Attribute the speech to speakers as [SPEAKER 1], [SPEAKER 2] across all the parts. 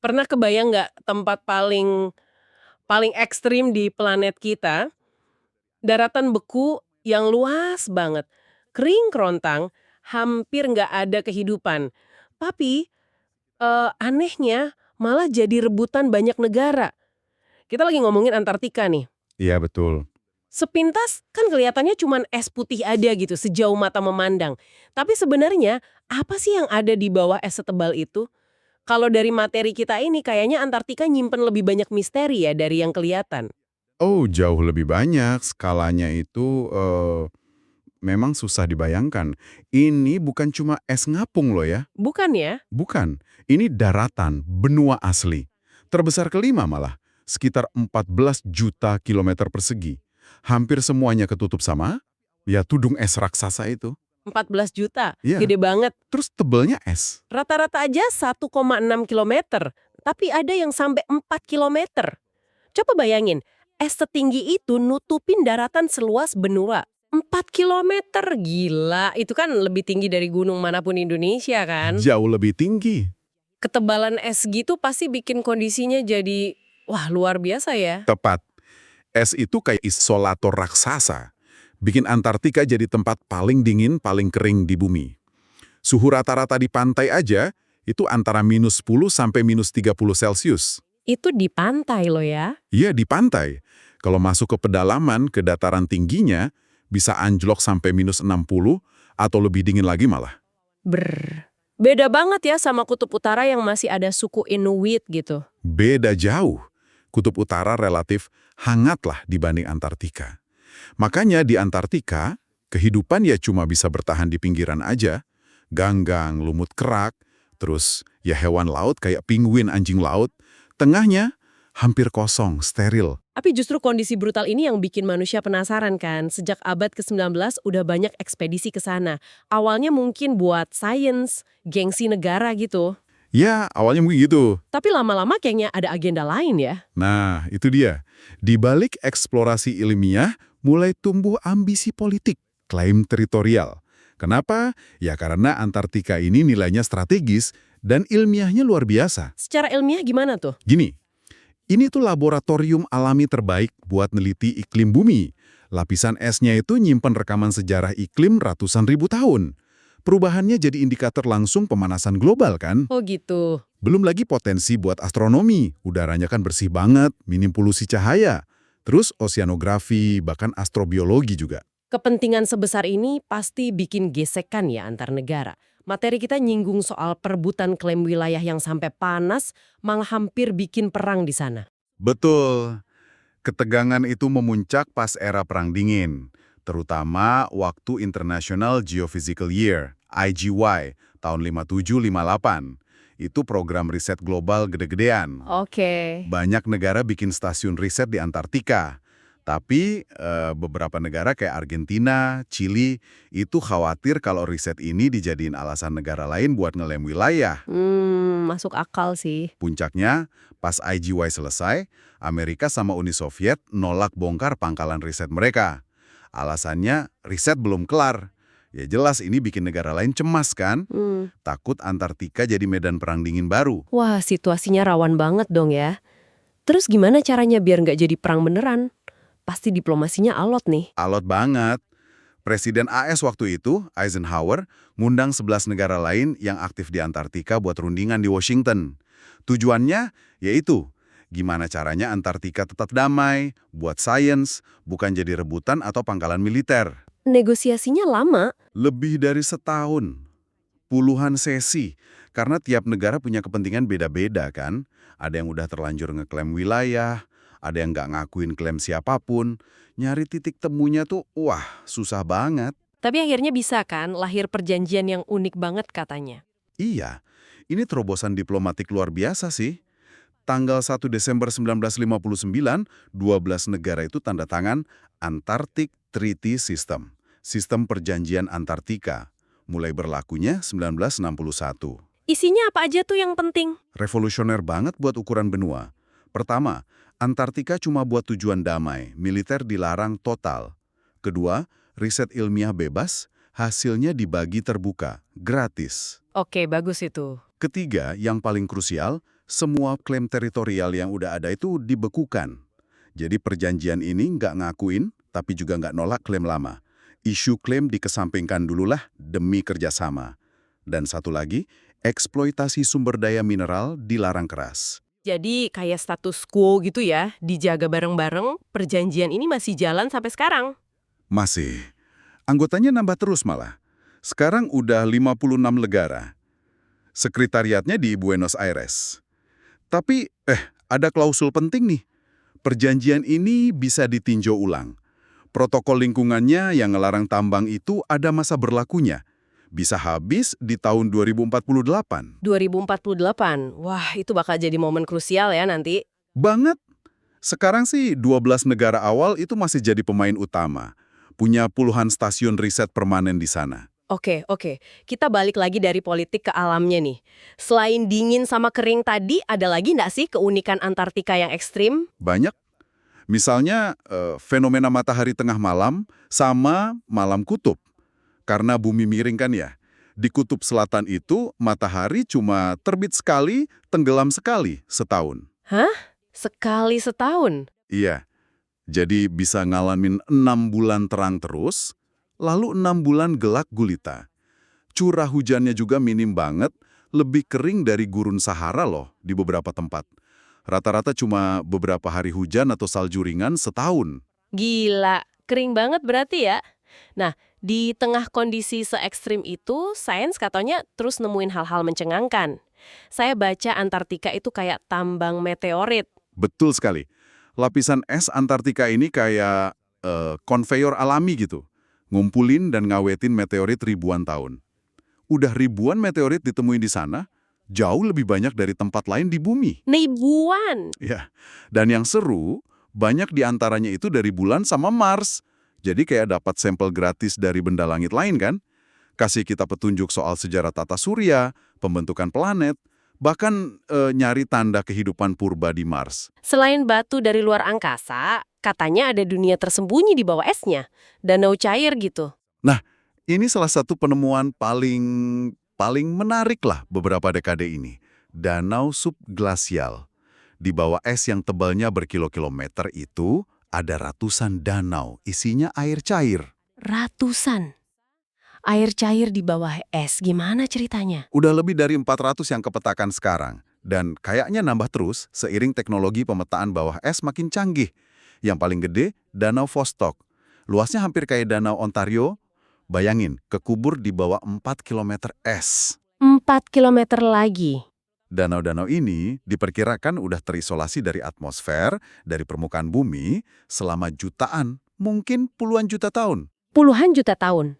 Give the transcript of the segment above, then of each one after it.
[SPEAKER 1] Pernah kebayang nggak tempat paling paling ekstrim di planet kita, daratan beku yang luas banget, kering kerontang, hampir nggak ada kehidupan. Tapi, anehnya malah jadi rebutan banyak negara. Kita lagi ngomongin Antartika nih.
[SPEAKER 2] Iya, betul.
[SPEAKER 1] Sepintas kan kelihatannya cuman es putih aja gitu sejauh mata memandang. Tapi sebenarnya apa sih yang ada di bawah es setebal itu? Kalau dari materi kita ini kayaknya Antartika nyimpen lebih banyak misteri ya dari yang kelihatan.
[SPEAKER 2] Oh, jauh lebih banyak. Skalanya itu memang susah dibayangkan. Ini bukan cuma es ngapung loh ya.
[SPEAKER 1] Bukan ya?
[SPEAKER 2] Bukan. Ini daratan, benua asli. Terbesar kelima malah. Sekitar 14 juta kilometer persegi. Hampir semuanya ketutup sama, ya tudung es raksasa itu.
[SPEAKER 1] 14 juta,
[SPEAKER 2] Iya,
[SPEAKER 1] gede banget.
[SPEAKER 2] terus tebelnya es.
[SPEAKER 1] Rata-rata aja 1,6 kilometer, tapi ada yang sampai 4 kilometer. Coba bayangin, es setinggi itu nutupin daratan seluas benua. 4 kilometer, gila. Itu kan lebih tinggi dari gunung manapun Indonesia kan?
[SPEAKER 2] Jauh lebih tinggi.
[SPEAKER 1] Ketebalan es gitu pasti bikin kondisinya jadi, wah luar biasa ya.
[SPEAKER 2] Tepat. Es itu kayak isolator raksasa. Bikin Antartika jadi tempat paling dingin, paling kering di bumi. Suhu rata-rata di pantai aja itu antara -10 sampai -30 Celcius.
[SPEAKER 1] Itu di pantai loh ya.
[SPEAKER 2] Iya, di pantai. Kalau masuk ke pedalaman, ke dataran tingginya, bisa anjlok sampai -60 atau lebih dingin lagi malah.
[SPEAKER 1] Beda banget ya sama kutub utara yang masih ada suku Inuit gitu.
[SPEAKER 2] Beda jauh. Kutub utara relatif hangatlah dibanding Antartika. Makanya di Antartika, kehidupan ya cuma bisa bertahan di pinggiran aja. Ganggang, lumut kerak, terus ya hewan laut kayak penguin, anjing laut. Tengahnya hampir kosong, steril.
[SPEAKER 1] Tapi justru kondisi brutal ini yang bikin manusia penasaran kan. Sejak abad ke-19 udah banyak ekspedisi ke sana. Awalnya mungkin buat sains, gengsi negara gitu.
[SPEAKER 2] Ya, awalnya begitu.
[SPEAKER 1] Tapi lama-lama kayaknya ada agenda lain ya.
[SPEAKER 2] Nah, itu dia. Di balik eksplorasi ilmiah, mulai tumbuh ambisi politik, klaim teritorial. Kenapa? Ya karena Antartika ini nilainya strategis dan ilmiahnya luar biasa.
[SPEAKER 1] Secara ilmiah gimana tuh?
[SPEAKER 2] Gini, ini tuh laboratorium alami terbaik buat neliti iklim bumi. Lapisan esnya itu nyimpen rekaman sejarah iklim ratusan ribu tahun. Perubahannya jadi indikator langsung pemanasan global kan?
[SPEAKER 1] Oh gitu.
[SPEAKER 2] Belum lagi potensi buat astronomi, udaranya kan bersih banget, minim polusi cahaya. Terus oseanografi, bahkan astrobiologi juga.
[SPEAKER 1] Kepentingan sebesar ini pasti bikin gesekan ya antar negara. Materi kita nyinggung soal perebutan klaim wilayah yang sampai panas, malah hampir bikin perang di sana.
[SPEAKER 2] Betul. Ketegangan itu memuncak pas era Perang Dingin, terutama waktu International Geophysical Year, IGY, tahun 57-58. Itu program riset global gede-gedean.
[SPEAKER 1] Oke.
[SPEAKER 2] Banyak negara bikin stasiun riset di Antartika. Tapi beberapa negara kayak Argentina, Chili, itu khawatir kalau riset ini dijadiin alasan negara lain buat ngelem wilayah.
[SPEAKER 1] Masuk akal sih.
[SPEAKER 2] Puncaknya, pas IGY selesai, Amerika sama Uni Soviet nolak bongkar pangkalan riset mereka. Alasannya, riset belum kelar. Ya jelas ini bikin negara lain cemas kan? Takut Antartika jadi medan perang dingin baru.
[SPEAKER 1] Wah, situasinya rawan banget dong ya. Terus gimana caranya biar nggak jadi perang beneran? Pasti diplomasinya alot nih.
[SPEAKER 2] Alot banget. Presiden AS waktu itu, Eisenhower, ngundang 11 negara lain yang aktif di Antartika buat rundingan di Washington. Tujuannya yaitu, gimana caranya Antartika tetap damai, buat sains, bukan jadi rebutan atau pangkalan militer.
[SPEAKER 1] Negosiasinya lama.
[SPEAKER 2] Lebih dari setahun, puluhan sesi, karena tiap negara punya kepentingan beda-beda kan. Ada yang udah terlanjur ngeklaim wilayah, ada yang nggak ngakuin klaim siapapun. Nyari titik temunya tuh, wah, susah banget.
[SPEAKER 1] Tapi akhirnya bisa kan lahir perjanjian yang unik banget katanya.
[SPEAKER 2] Iya, ini terobosan diplomatik luar biasa sih. Tanggal 1 Desember 1959, 12 negara itu tanda tangan Antarctic Treaty System, sistem perjanjian Antartika, mulai berlakunya 1961.
[SPEAKER 1] Isinya apa aja tuh yang penting?
[SPEAKER 2] Revolusioner banget buat ukuran benua. Pertama, Antartika cuma buat tujuan damai, militer dilarang total. Kedua, riset ilmiah bebas, hasilnya dibagi terbuka, gratis.
[SPEAKER 1] Oke, bagus itu.
[SPEAKER 2] Ketiga, yang paling krusial, Semua klaim teritorial yang udah ada itu dibekukan. Jadi perjanjian ini nggak ngakuin, tapi juga nggak nolak klaim lama. Isu klaim dikesampingkan dululah demi kerjasama. Dan satu lagi, eksploitasi sumber daya mineral dilarang keras.
[SPEAKER 1] Jadi kayak status quo gitu ya, dijaga bareng-bareng, perjanjian ini masih jalan sampai sekarang.
[SPEAKER 2] Masih. Anggotanya nambah terus malah. Sekarang udah 56 negara. Sekretariatnya di Buenos Aires. Tapi, ada klausul penting nih. Perjanjian ini bisa ditinjau ulang. Protokol lingkungannya yang ngelarang tambang itu ada masa berlakunya. Bisa habis di tahun 2048.
[SPEAKER 1] 2048, wah itu bakal jadi momen krusial ya nanti.
[SPEAKER 2] Banget. Sekarang sih 12 negara awal itu masih jadi pemain utama. Punya puluhan stasiun riset permanen di sana.
[SPEAKER 1] Oke, kita balik lagi dari politik ke alamnya nih. Selain dingin sama kering tadi, ada lagi nggak sih keunikan Antartika yang ekstrim?
[SPEAKER 2] Banyak. Misalnya fenomena matahari tengah malam sama malam kutub. Karena bumi miring kan ya. Di kutub selatan itu matahari cuma terbit sekali, tenggelam sekali setahun.
[SPEAKER 1] Hah? Sekali setahun?
[SPEAKER 2] Iya. Jadi bisa ngalamin 6 bulan terang terus, lalu 6 bulan gelap gulita. Curah hujannya juga minim banget, lebih kering dari gurun Sahara loh di beberapa tempat. Rata-rata cuma beberapa hari hujan atau salju ringan setahun.
[SPEAKER 1] Gila, kering banget berarti ya? Nah, di tengah kondisi se-ekstrim itu, sains katanya terus nemuin hal-hal mencengangkan. Saya baca Antartika itu kayak tambang meteorit.
[SPEAKER 2] Betul sekali. Lapisan es Antartika ini kayak konveyor alami gitu. Ngumpulin dan ngawetin meteorit ribuan tahun. Udah ribuan meteorit ditemuin di sana, jauh lebih banyak dari tempat lain di bumi.
[SPEAKER 1] Ribuan!
[SPEAKER 2] Ya, dan yang seru, banyak di antaranya itu dari bulan sama Mars. Jadi kayak dapat sampel gratis dari benda langit lain kan? Kasih kita petunjuk soal sejarah tata surya, pembentukan planet, bahkan nyari tanda kehidupan purba di Mars.
[SPEAKER 1] Selain batu dari luar angkasa, katanya ada dunia tersembunyi di bawah esnya. Danau cair gitu.
[SPEAKER 2] Nah, ini salah satu penemuan paling menarik lah beberapa dekade ini. Danau subglasial. Di bawah es yang tebalnya berkilo-kilometer itu, ada ratusan danau, isinya air cair.
[SPEAKER 1] Ratusan. Air cair di bawah es, gimana ceritanya?
[SPEAKER 2] Udah lebih dari 400 yang kepetakan sekarang. Dan kayaknya nambah terus seiring teknologi pemetaan bawah es makin canggih. Yang paling gede, Danau Vostok. Luasnya hampir kayak Danau Ontario. Bayangin, kekubur di bawah 4 km es.
[SPEAKER 1] 4 kilometer lagi.
[SPEAKER 2] Danau-danau ini diperkirakan udah terisolasi dari atmosfer, dari permukaan bumi, selama jutaan, mungkin puluhan juta tahun.
[SPEAKER 1] Puluhan juta tahun.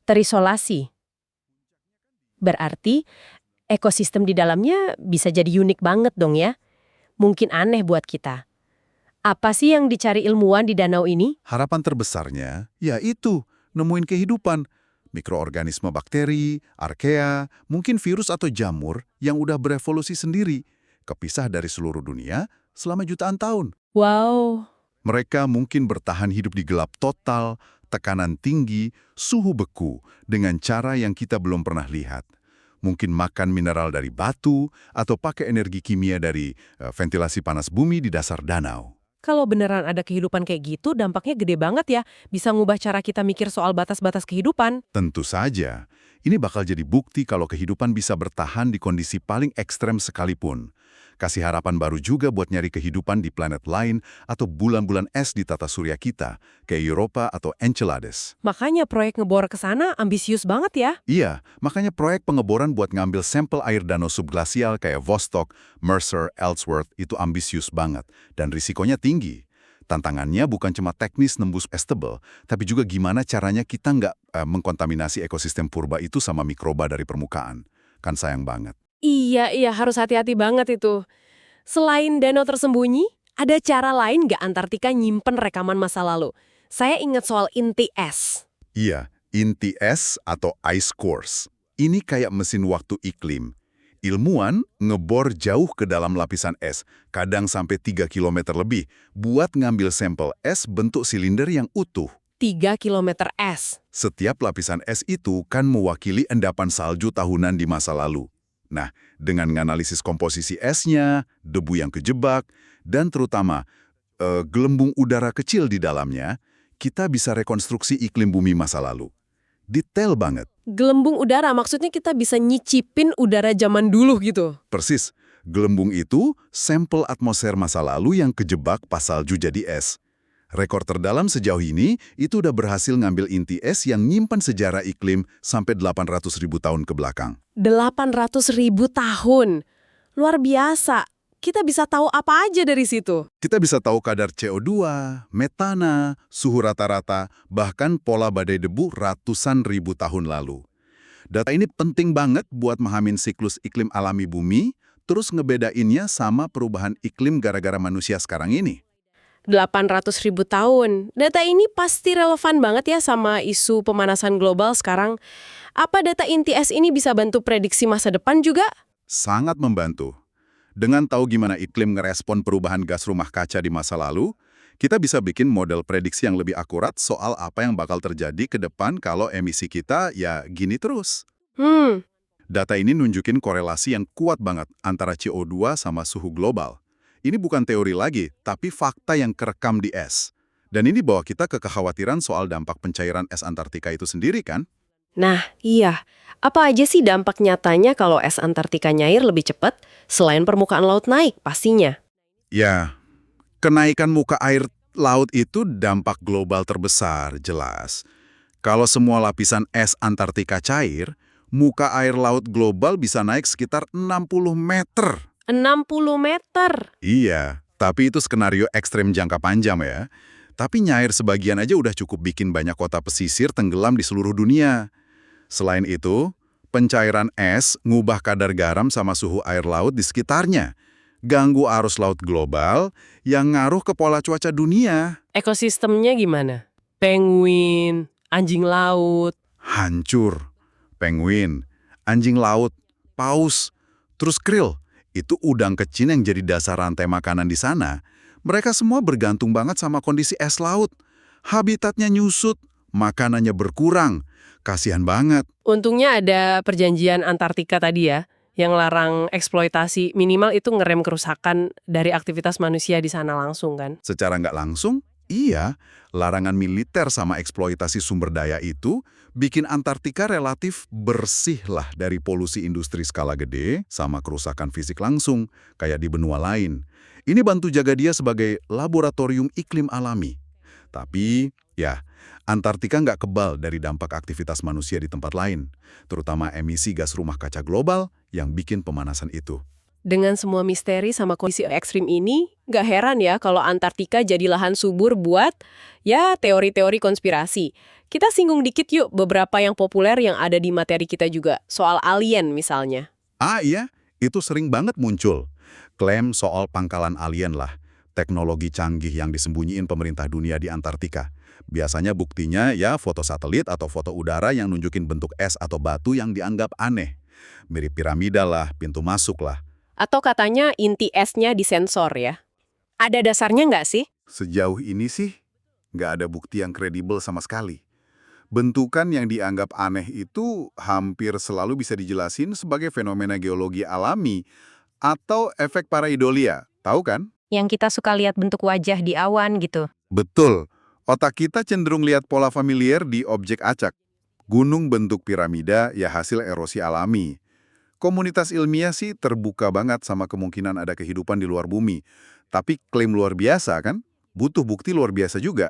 [SPEAKER 1] Terisolasi. Berarti ekosistem di dalamnya bisa jadi unik banget dong ya? Mungkin aneh buat kita. Apa sih yang dicari ilmuwan di danau ini?
[SPEAKER 2] Harapan terbesarnya, ya itu, nemuin kehidupan. Mikroorganisme bakteri, arkea, mungkin virus atau jamur yang udah berevolusi sendiri, kepisah dari seluruh dunia selama jutaan tahun.
[SPEAKER 1] Wow.
[SPEAKER 2] Mereka mungkin bertahan hidup di gelap total, tekanan tinggi, suhu beku, dengan cara yang kita belum pernah lihat. Mungkin makan mineral dari batu, atau pakai energi kimia dari ventilasi panas bumi di dasar danau.
[SPEAKER 1] Kalau beneran ada kehidupan kayak gitu, dampaknya gede banget ya. Bisa ngubah cara kita mikir soal batas-batas kehidupan.
[SPEAKER 2] Tentu saja, ini bakal jadi bukti kalau kehidupan bisa bertahan di kondisi paling ekstrem sekalipun. Kasih harapan baru juga buat nyari kehidupan di planet lain atau bulan-bulan es di tata surya kita, kayak Europa atau Enceladus.
[SPEAKER 1] Makanya proyek ngebor ke sana ambisius banget ya.
[SPEAKER 2] Iya, makanya proyek pengeboran buat ngambil sampel air danau subglasial kayak Vostok, Mercer, Ellsworth itu ambisius banget dan risikonya tinggi. Tantangannya bukan cuma teknis nembus es tebal, tapi juga gimana caranya kita nggak mengkontaminasi ekosistem purba itu sama mikroba dari permukaan. Kan sayang banget.
[SPEAKER 1] Iya, harus hati-hati banget itu. Selain danau tersembunyi, ada cara lain nggak Antartika nyimpen rekaman masa lalu? Saya ingat soal inti es.
[SPEAKER 2] Iya, inti es atau ice cores. Ini kayak mesin waktu iklim. Ilmuwan ngebor jauh ke dalam lapisan es, kadang sampai 3 km lebih, buat ngambil sampel es bentuk silinder yang utuh.
[SPEAKER 1] 3 kilometer es.
[SPEAKER 2] Setiap lapisan es itu kan mewakili endapan salju tahunan di masa lalu. Nah, dengan menganalisis komposisi esnya, debu yang kejebak, dan terutama gelembung udara kecil di dalamnya, kita bisa rekonstruksi iklim bumi masa lalu. Detail banget.
[SPEAKER 1] Gelembung udara, maksudnya kita bisa nyicipin udara zaman dulu gitu?
[SPEAKER 2] Persis, gelembung itu sampel atmosfer masa lalu yang kejebak pas salju jadi es. Rekor terdalam sejauh ini itu udah berhasil ngambil inti es yang nyimpan sejarah iklim sampai 800.000 tahun ke belakang.
[SPEAKER 1] 800.000 tahun. Luar biasa. Kita bisa tahu apa aja dari situ?
[SPEAKER 2] Kita bisa tahu kadar CO2, metana, suhu rata-rata, bahkan pola badai debu ratusan ribu tahun lalu. Data ini penting banget buat memahami siklus iklim alami bumi, terus ngebedainnya sama perubahan iklim gara-gara manusia sekarang ini.
[SPEAKER 1] 800.000 tahun. Data ini pasti relevan banget ya sama isu pemanasan global sekarang. Apa data inti es ini bisa bantu prediksi masa depan juga?
[SPEAKER 2] Sangat membantu. Dengan tahu gimana iklim ngerespon perubahan gas rumah kaca di masa lalu, kita bisa bikin model prediksi yang lebih akurat soal apa yang bakal terjadi ke depan kalau emisi kita ya gini terus. Data ini nunjukin korelasi yang kuat banget antara CO2 sama suhu global. Ini bukan teori lagi, tapi fakta yang kerekam di es. Dan ini bawa kita ke kekhawatiran soal dampak pencairan es Antartika itu sendiri kan?
[SPEAKER 1] Nah, iya. Apa aja sih dampak nyatanya kalau es Antartika nyair lebih cepat selain permukaan laut naik pastinya?
[SPEAKER 2] Ya, kenaikan muka air laut itu dampak global terbesar, jelas. Kalau semua lapisan es Antartika cair, muka air laut global bisa naik sekitar 60 meter.
[SPEAKER 1] 60 meter?
[SPEAKER 2] Iya, tapi itu skenario ekstrem jangka panjang ya. Tapi nyair sebagian aja udah cukup bikin banyak kota pesisir tenggelam di seluruh dunia. Selain itu, pencairan es ngubah kadar garam sama suhu air laut di sekitarnya. Ganggu arus laut global yang ngaruh ke pola cuaca dunia.
[SPEAKER 1] Ekosistemnya gimana? Penguin, anjing laut.
[SPEAKER 2] Hancur. Penguin, anjing laut, paus, terus krill. Itu udang kecil yang jadi dasar rantai makanan di sana. Mereka semua bergantung banget sama kondisi es laut. Habitatnya nyusut, makanannya berkurang. Kasihan banget.
[SPEAKER 1] Untungnya ada perjanjian Antartika tadi ya, yang larang eksploitasi, minimal itu ngerem kerusakan dari aktivitas manusia di sana langsung kan?
[SPEAKER 2] Secara nggak langsung, iya, larangan militer sama eksploitasi sumber daya itu bikin Antartika relatif bersih lah dari polusi industri skala gede sama kerusakan fisik langsung, kayak di benua lain. Ini bantu jaga dia sebagai laboratorium iklim alami. Tapi, ya, Antartika nggak kebal dari dampak aktivitas manusia di tempat lain, terutama emisi gas rumah kaca global yang bikin pemanasan itu.
[SPEAKER 1] Dengan semua misteri sama kondisi ekstrim ini, nggak heran ya kalau Antartika jadi lahan subur buat, ya, teori-teori konspirasi. Kita singgung dikit yuk beberapa yang populer yang ada di materi kita juga, soal alien misalnya.
[SPEAKER 2] Ah iya, itu sering banget muncul. Klaim soal pangkalan alien lah, teknologi canggih yang disembunyiin pemerintah dunia di Antartika. Biasanya buktinya ya foto satelit atau foto udara yang nunjukin bentuk es atau batu yang dianggap aneh. Mirip piramida lah, pintu masuk lah.
[SPEAKER 1] Atau katanya inti esnya disensor ya. Ada dasarnya nggak sih?
[SPEAKER 2] Sejauh ini sih, nggak ada bukti yang kredibel sama sekali. Bentukan yang dianggap aneh itu hampir selalu bisa dijelasin sebagai fenomena geologi alami atau efek pareidolia, tahu kan?
[SPEAKER 3] Yang kita suka lihat bentuk wajah di awan gitu.
[SPEAKER 2] Betul. Otak kita cenderung lihat pola familiar di objek acak. Gunung bentuk piramida ya hasil erosi alami. Komunitas ilmiah sih terbuka banget sama kemungkinan ada kehidupan di luar bumi. Tapi klaim luar biasa kan? Butuh bukti luar biasa juga.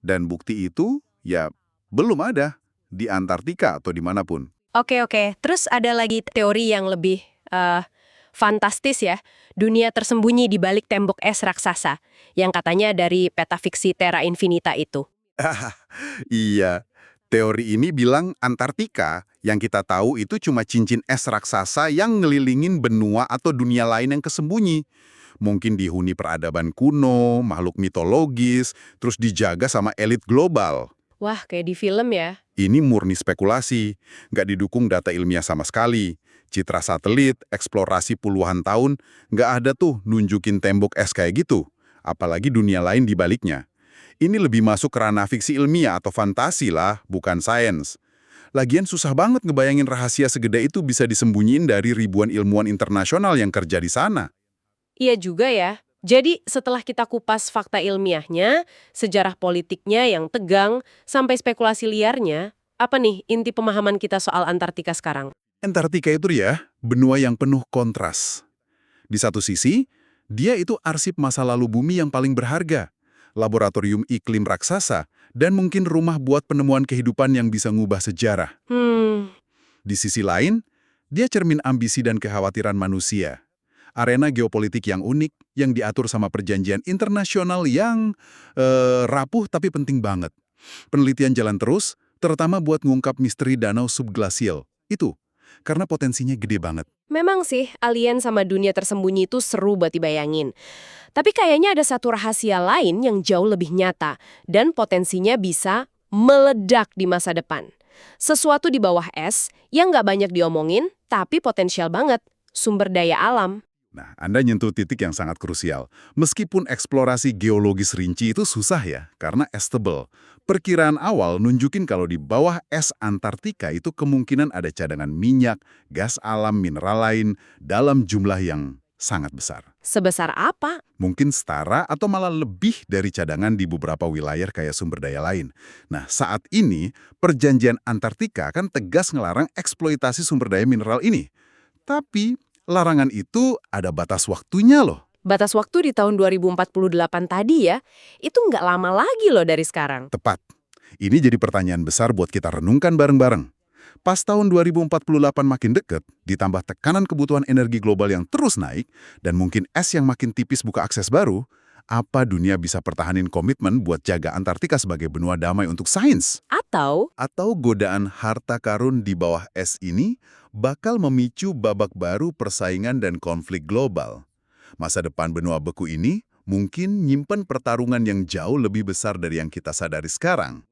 [SPEAKER 2] Dan bukti itu ya belum ada di Antartika atau dimanapun.
[SPEAKER 3] Oke. Terus ada lagi
[SPEAKER 1] Teori yang lebih fantastis ya, dunia tersembunyi di balik tembok es raksasa, yang katanya dari peta fiksi Terra Infinita itu.
[SPEAKER 2] Iya, teori ini bilang Antartika yang kita tahu itu cuma cincin es raksasa yang ngelilingin benua atau dunia lain yang kesembunyi. Mungkin dihuni peradaban kuno, makhluk mitologis, terus dijaga sama elit global.
[SPEAKER 1] Wah, kayak di film ya.
[SPEAKER 2] Ini murni spekulasi, nggak didukung data ilmiah sama sekali. Citra satelit, eksplorasi puluhan tahun, nggak ada tuh nunjukin tembok es kayak gitu. Apalagi dunia lain di baliknya. Ini lebih masuk ke ranah fiksi ilmiah atau fantasi lah, bukan sains. Lagian susah banget ngebayangin rahasia segede itu bisa disembunyiin dari ribuan ilmuwan internasional yang kerja di sana.
[SPEAKER 1] Iya juga ya. Jadi setelah kita kupas fakta ilmiahnya, sejarah politiknya yang tegang, sampai spekulasi liarnya, apa nih inti pemahaman kita soal Antartika sekarang?
[SPEAKER 2] Antartika itu ya, benua yang penuh kontras. Di satu sisi, dia itu arsip masa lalu bumi yang paling berharga, laboratorium iklim raksasa, dan mungkin rumah buat penemuan kehidupan yang bisa ngubah sejarah. Di sisi lain, dia cermin ambisi dan kekhawatiran manusia. Arena geopolitik yang unik, yang diatur sama perjanjian internasional yang rapuh tapi penting banget. Penelitian jalan terus, terutama buat ngungkap misteri danau subglasial. Itu, karena potensinya gede banget.
[SPEAKER 1] Memang sih, alien sama dunia tersembunyi itu seru buat dibayangin. Tapi kayaknya ada satu rahasia lain yang jauh lebih nyata, dan potensinya bisa meledak di masa depan. Sesuatu di bawah es yang nggak banyak diomongin, tapi potensial banget, sumber daya alam.
[SPEAKER 2] Nah, Anda nyentuh titik yang sangat krusial. Meskipun eksplorasi geologis rinci itu susah ya, karena es tebel. Perkiraan awal nunjukin kalau di bawah es Antartika itu kemungkinan ada cadangan minyak, gas alam, mineral lain dalam jumlah yang sangat besar.
[SPEAKER 1] Sebesar apa?
[SPEAKER 2] Mungkin setara atau malah lebih dari cadangan di beberapa wilayah kayak sumber daya lain. Nah, saat ini perjanjian Antartika kan tegas ngelarang eksploitasi sumber daya mineral ini. Tapi larangan itu ada batas waktunya loh.
[SPEAKER 1] Batas waktu di tahun 2048 tadi ya, itu nggak lama lagi loh dari sekarang.
[SPEAKER 2] Tepat. Ini jadi pertanyaan besar buat kita renungkan bareng-bareng. Pas tahun 2048 makin deket, ditambah tekanan kebutuhan energi global yang terus naik, dan mungkin es yang makin tipis buka akses baru, apa dunia bisa pertahanin komitmen buat jaga Antartika sebagai benua damai untuk sains? Atau godaan harta karun di bawah es ini bakal memicu babak baru persaingan dan konflik global. Masa depan benua beku ini mungkin nyimpen pertarungan yang jauh lebih besar dari yang kita sadari sekarang.